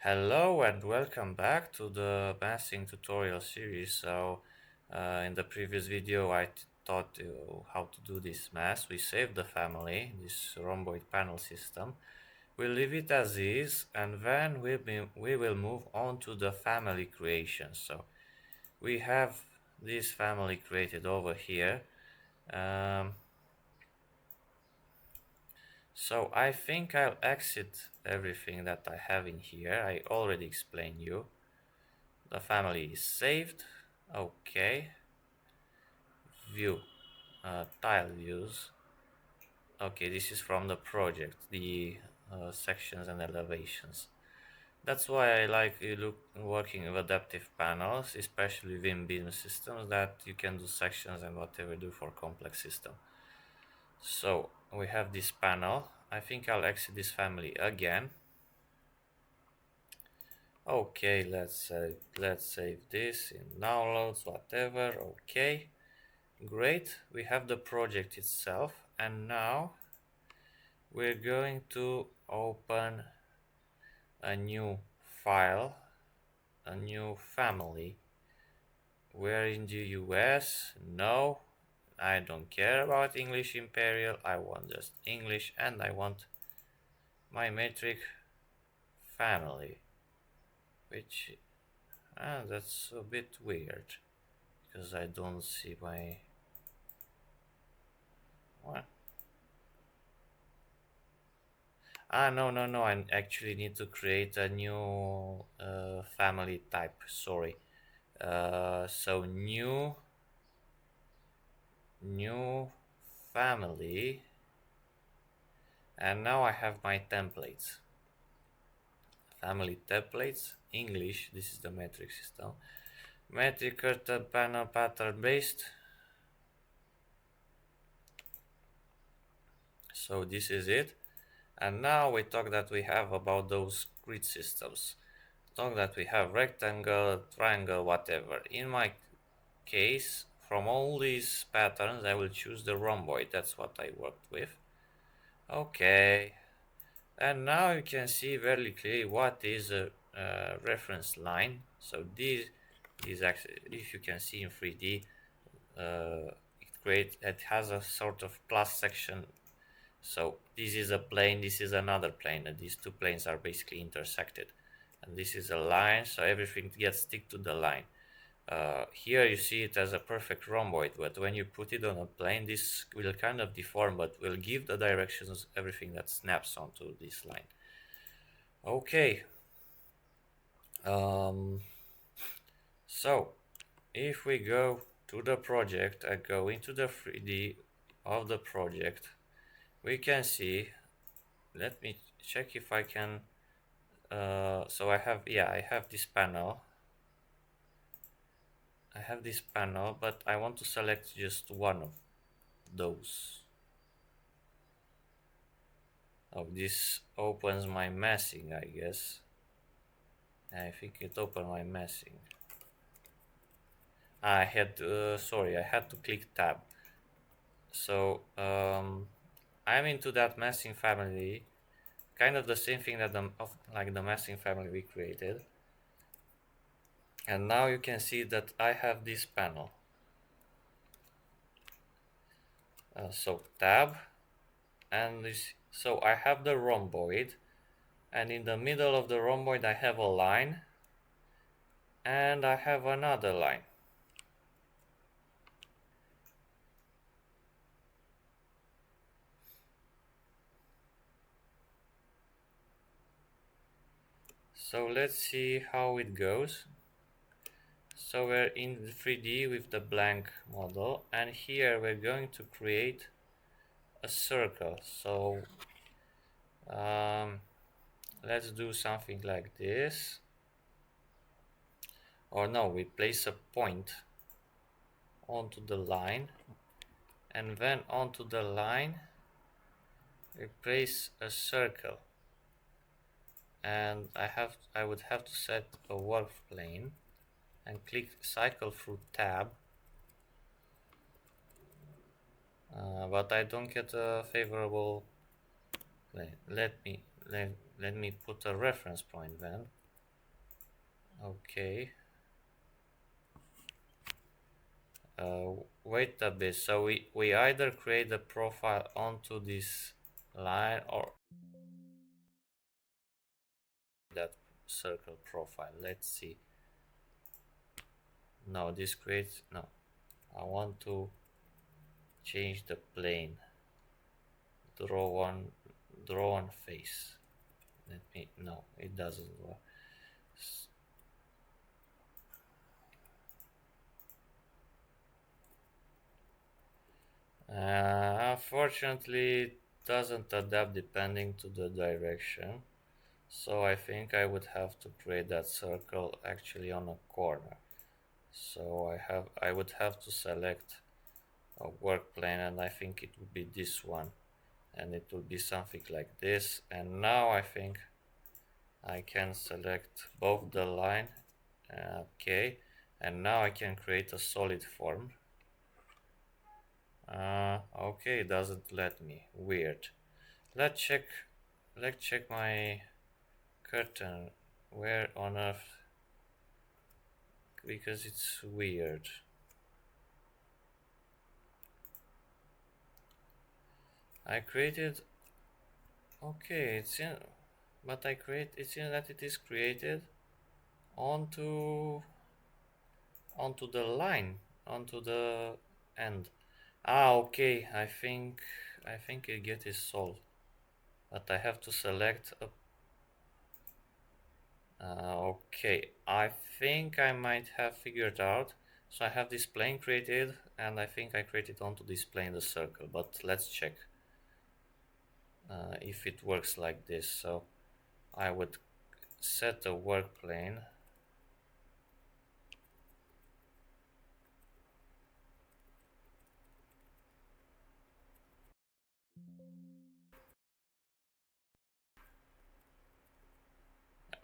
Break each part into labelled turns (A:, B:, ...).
A: Hello and welcome back to the massing tutorial series. In the previous video, I taught you how to do this mass. We saved the family, this rhomboid panel system. We'll leave it as is, and then we will move on to the family creation. So we have this family created over here. Um, so I think I'll exit everything that I have in here. I already explained you. The family is saved. Okay. View. Tile views. Okay, this is from the project, the sections and elevations. That's why I like working with adaptive panels, especially within BIM systems, that you can do sections and whatever do for complex system. So we have this panel. I think I'll exit this family again. Okay, let's save this in downloads, whatever. Okay. Great, we have the project itself, and now we're going to open a new file, a new family. We're in the US. No, I don't care about English Imperial. I want just English, and I want my metric family, which that's a bit weird because I don't see my what. No. I actually need to create a new family type. Sorry. So new family, and now I have my templates. Family templates, English. This is the metric system. Metric curtain panel pattern based. So this is it. And now we talk that we have about those grid systems. Talk that we have rectangle, triangle, whatever. In my case, from all these patterns, I will choose the rhomboid. That's what I worked with. Okay. And now you can see very clearly what is a reference line. So this is actually, if you can see in 3D, it has a sort of plus section. So this is a plane, this is another plane, and these two planes are basically intersected. And this is a line, so everything gets stick to the line. Here you see it as a perfect rhomboid, but when you put it on a plane, this will kind of deform, but will give the directions, everything that snaps onto this line. Okay. So if we go to the project and go into the 3D of the project, we can see, let me check if I can, so I have this panel. I have this panel, but I want to select just one of those. Oh, this opens my massing, I guess. I think it opened my massing. I had to click tab. So I'm into that massing family, kind of the same thing that like the massing family we created. And now you can see that I have this panel. So tab, and so I have the rhomboid, and in the middle of the rhomboid I have a line, and I have another line. So let's see how it goes. So we're in 3D with the blank model, and here we're going to create a circle. So let's do something like this. Or no, we place a point onto the line, and then onto the line we place a circle, and I would have to set a work plane and click cycle through tab, but I don't get a favorable plane. Let me put a reference point then. Okay. Wait a bit. So we either create a profile onto this line or that circle profile. Let's see. No, this creates no. I want to change the plane. Draw one face. Let me no, it doesn't work. Unfortunately, it doesn't adapt depending to the direction. So I think I would have to create that circle actually on a corner. So I would have to select a work plane, and I think it would be this one, and it would be something like this. And now I think I can select both the line, okay, and now I can create a solid form. Okay, it doesn't let me. Weird. Let's check. Let's check my curtain. Where on earth? Because it's weird. I created. Okay, it's in. But I create. It's in that it is created onto the line, onto the end. Okay. I think I get is solved. But I have to select a. Okay, I think I might have figured out. So I have this plane created, and I think I created onto this plane the circle. But let's check if it works like this. So I would set a work plane.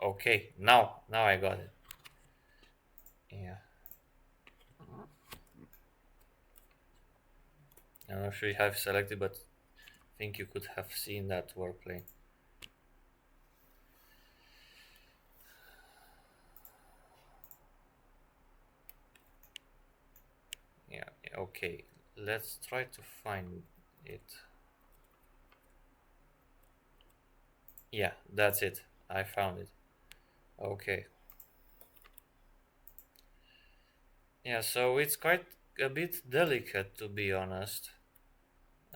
A: Okay, now I got it. Yeah, I'm not sure you have selected, but I think you could have seen that work plane. Yeah, okay. Let's try to find it. Yeah, that's it. I found it. Okay. Yeah, so it's quite a bit delicate, to be honest.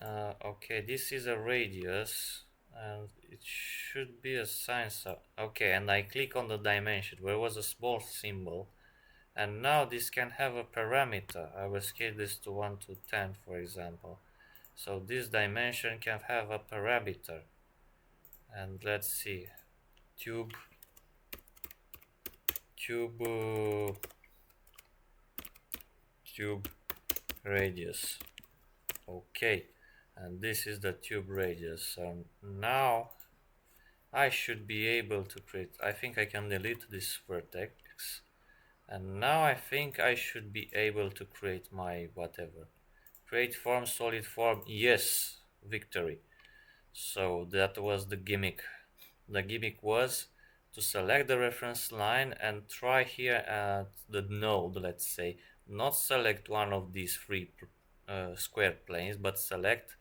A: Okay, this is a radius, and it should be a sine. Okay, and I click on the dimension where was a small symbol, and now this can have a parameter. I will scale this to 1 to 10, for example. So this dimension can have a parameter, and let's see, tube tube tube radius. Okay, and this is the tube radius. So now I should be able to create. I think I can delete this vertex, and now I think I should be able to create my whatever. Create form, solid form. Yes, victory. So that was the gimmick. The gimmick was to select the reference line and try here at the node, let's say, not select one of these three square planes, but select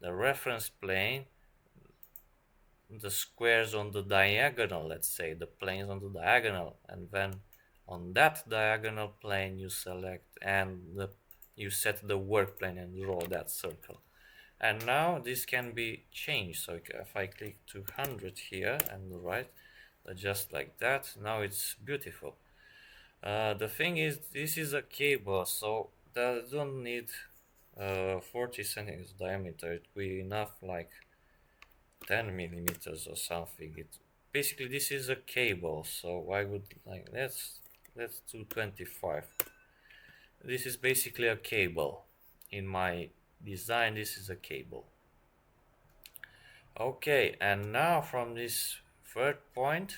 A: the reference plane, the squares on the diagonal, let's say, the planes on the diagonal, and then on that diagonal plane you select and you set the work plane and draw that circle. And now this can be changed. So if I click 200 here and right, just like that, now it's beautiful. The thing is, this is a cable, so that don't need 40 centimeters diameter. It will be enough like 10 millimeters or something. It basically, this is a cable, so I would like let's do 25. This is basically a cable. In my design, this is a cable. Okay, and now from this third point,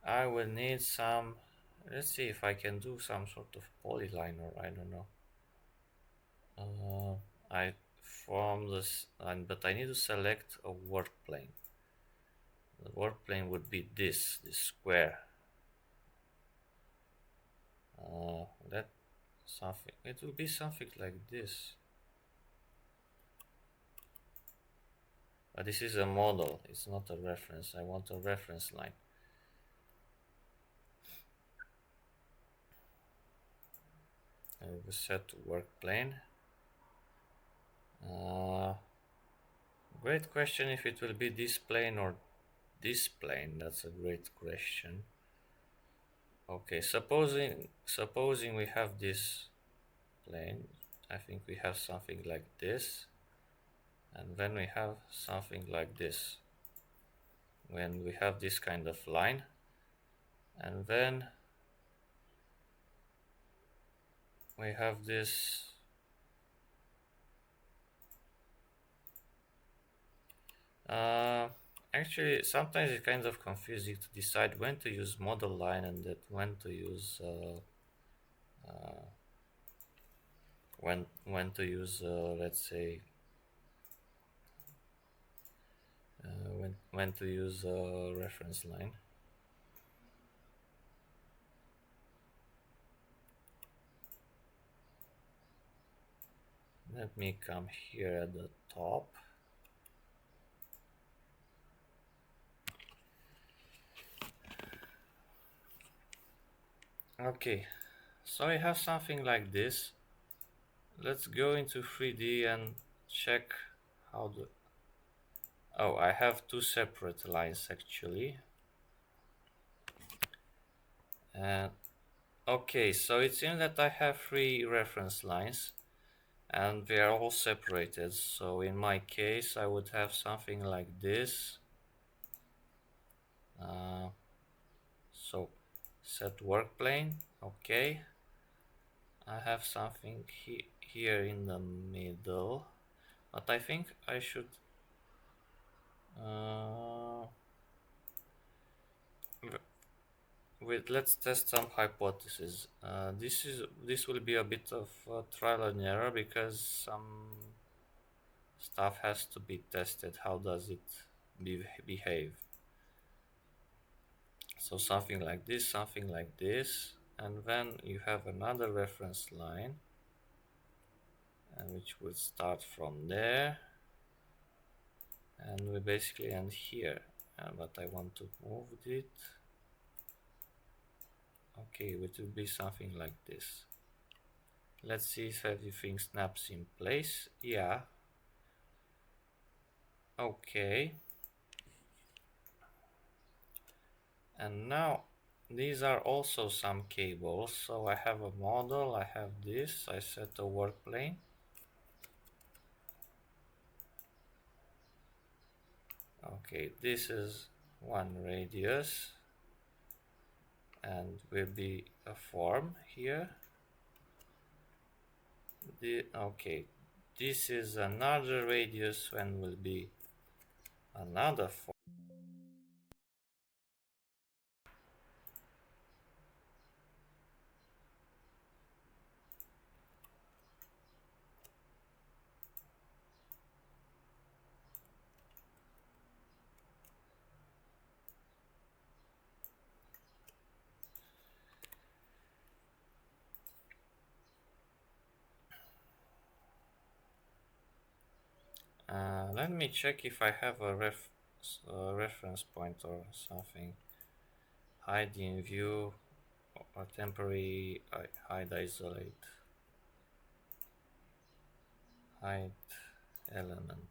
A: I will need some. Let's see if I can do some sort of polyliner. I don't know. I form this, but I need to select a work plane. The work plane would be this square. That something, it will be something like this. But this is a model, it's not a reference. I want a reference line. We set to work plane. Great question if it will be this plane or this plane. That's a great question. Okay, supposing we have this plane. I think we have something like this, and then we have something like this. When we have this kind of line, and then we have this actually sometimes it's kind of confusing to decide when to use model line and that when to use when to use let's say when to use a reference line. Let me come here at the top. Okay, so I have something like this. Let's go into 3D and check how the... Oh, I have two separate lines actually. And okay, so it seems that I have three reference lines and they are all separated. So in my case, I would have something like this. So set work plane, okay. I have something here in the middle, but I think I should wait, let's test some hypotheses. This will be a bit of trial and error because some stuff has to be tested. How does it behave? So something like this, and then you have another reference line, and which will start from there, and we basically end here. But I want to move it. Okay, it will be something like this. Let's see if everything snaps in place. Yeah. Okay. And now these are also some cables. So I have a model, I have this, I set a work plane. Okay, this is one radius and will be a form here. Okay, this is another radius and will be another form. Let me check if I have a reference point or something. Hide in view or temporary hide isolate. Hide element.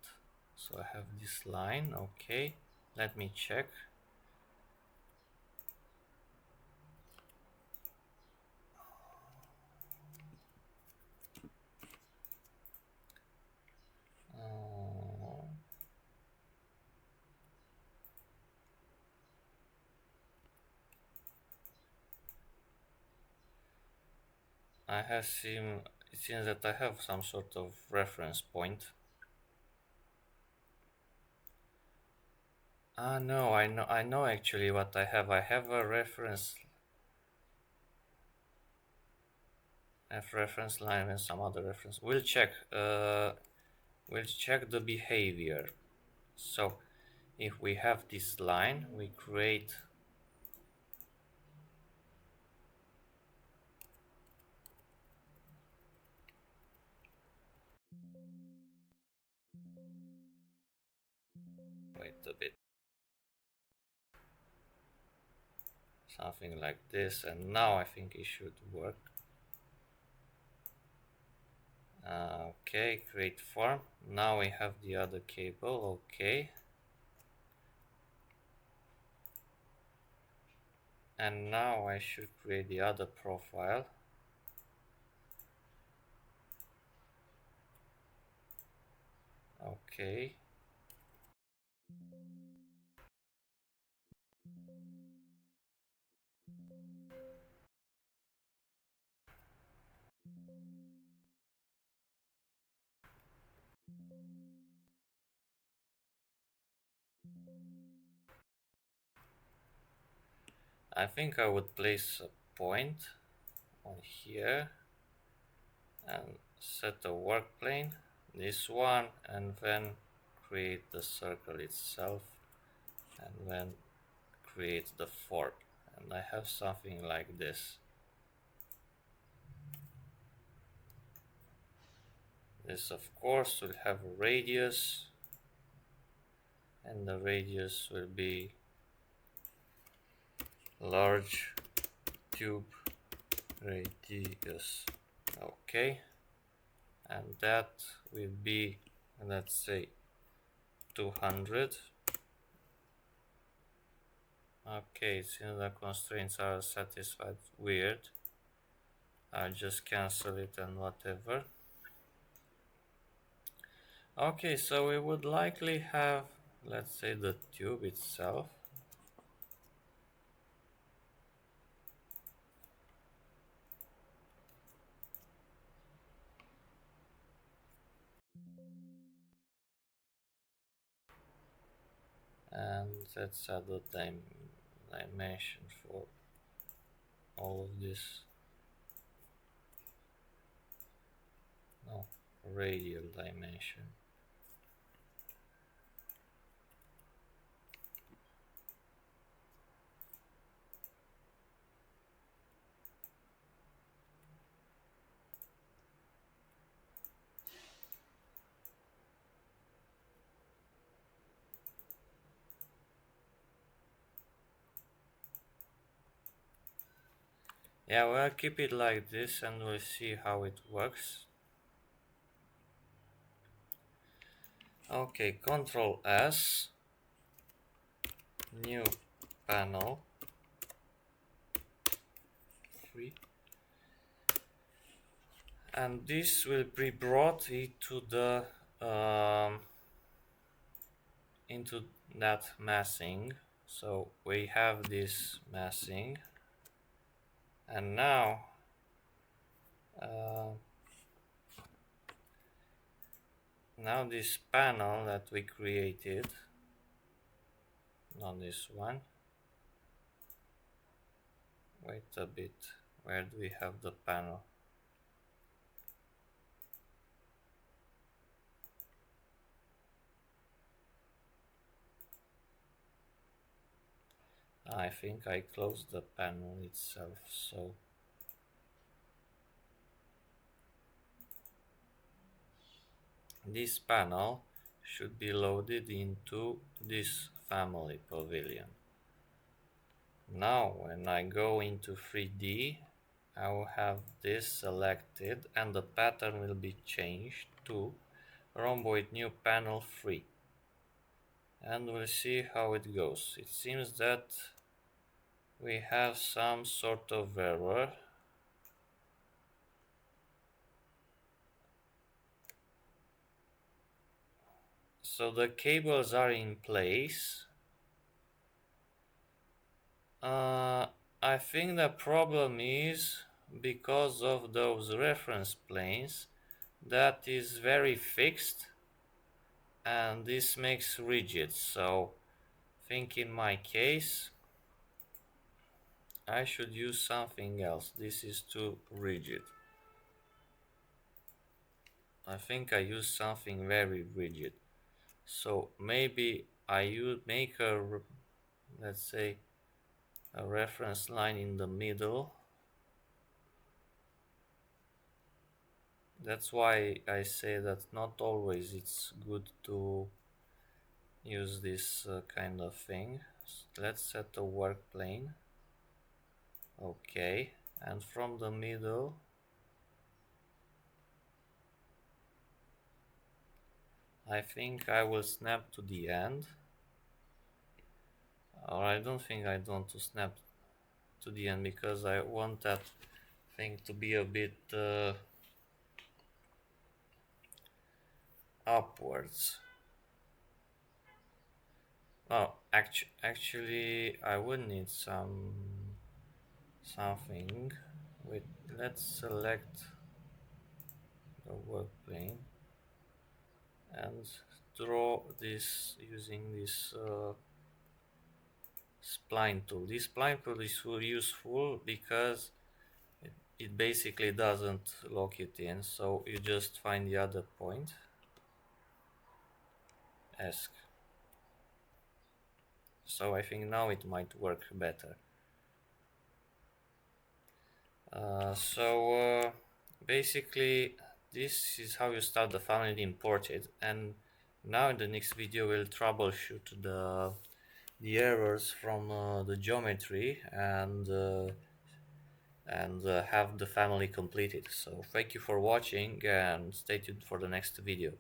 A: So I have this line, okay. Let me check. It seems that I have some sort of reference point. No, I know actually what I have. I have a reference line and some other reference. We'll check the behavior. So if we have this line, we create something like this, and now I think it should work. Okay, create form. Now we have the other cable. Okay, and now I should create the other profile. Okay, I think I would place a point on here and set a work plane, this one, and then create the circle itself, and then create the form. And I have something like this. This of course will have a radius, and the radius will be large tube radius. Okay, and that will be, let's say, 200. Okay, since the constraints are satisfied, weird. I'll just cancel it and whatever. Okay, so we would likely have, let's say, the tube itself. And let's add a dimension for all of this. No, radial dimension. Yeah, we'll keep it like this and we'll see how it works. Okay, Control S, new panel, 3, and this will be brought into that massing. So we have this massing, and now now this panel that we created, not this one, wait a bit, where do we have the panel? I think I closed the panel itself, so this panel should be loaded into this family pavilion. Now when I go into 3D, I will have this selected and the pattern will be changed to rhomboid new panel 3, and we'll see how it goes. It seems that we have some sort of error. So the cables are in place. I think the problem is because of those reference planes that is very fixed, and this makes rigid. So I think in my case I should use something else. This is too rigid. I think I use something very rigid. So maybe I make let's say a reference line in the middle. That's why I say that not always it's good to use this kind of thing. Let's set a work plane. Okay, and from the middle I think I will snap to the end, or I don't think I want to snap to the end because I want that thing to be a bit upwards. Oh, actually I would need something. Wait, let's select the work plane and draw this using this spline tool. This spline tool is useful because it basically doesn't lock it in, so you just find the other point, ask. So I think now it might work better. Basically this is how you start the family and import it, and now in the next video we'll troubleshoot the errors from the geometry and have the family completed. So thank you for watching and stay tuned for the next video.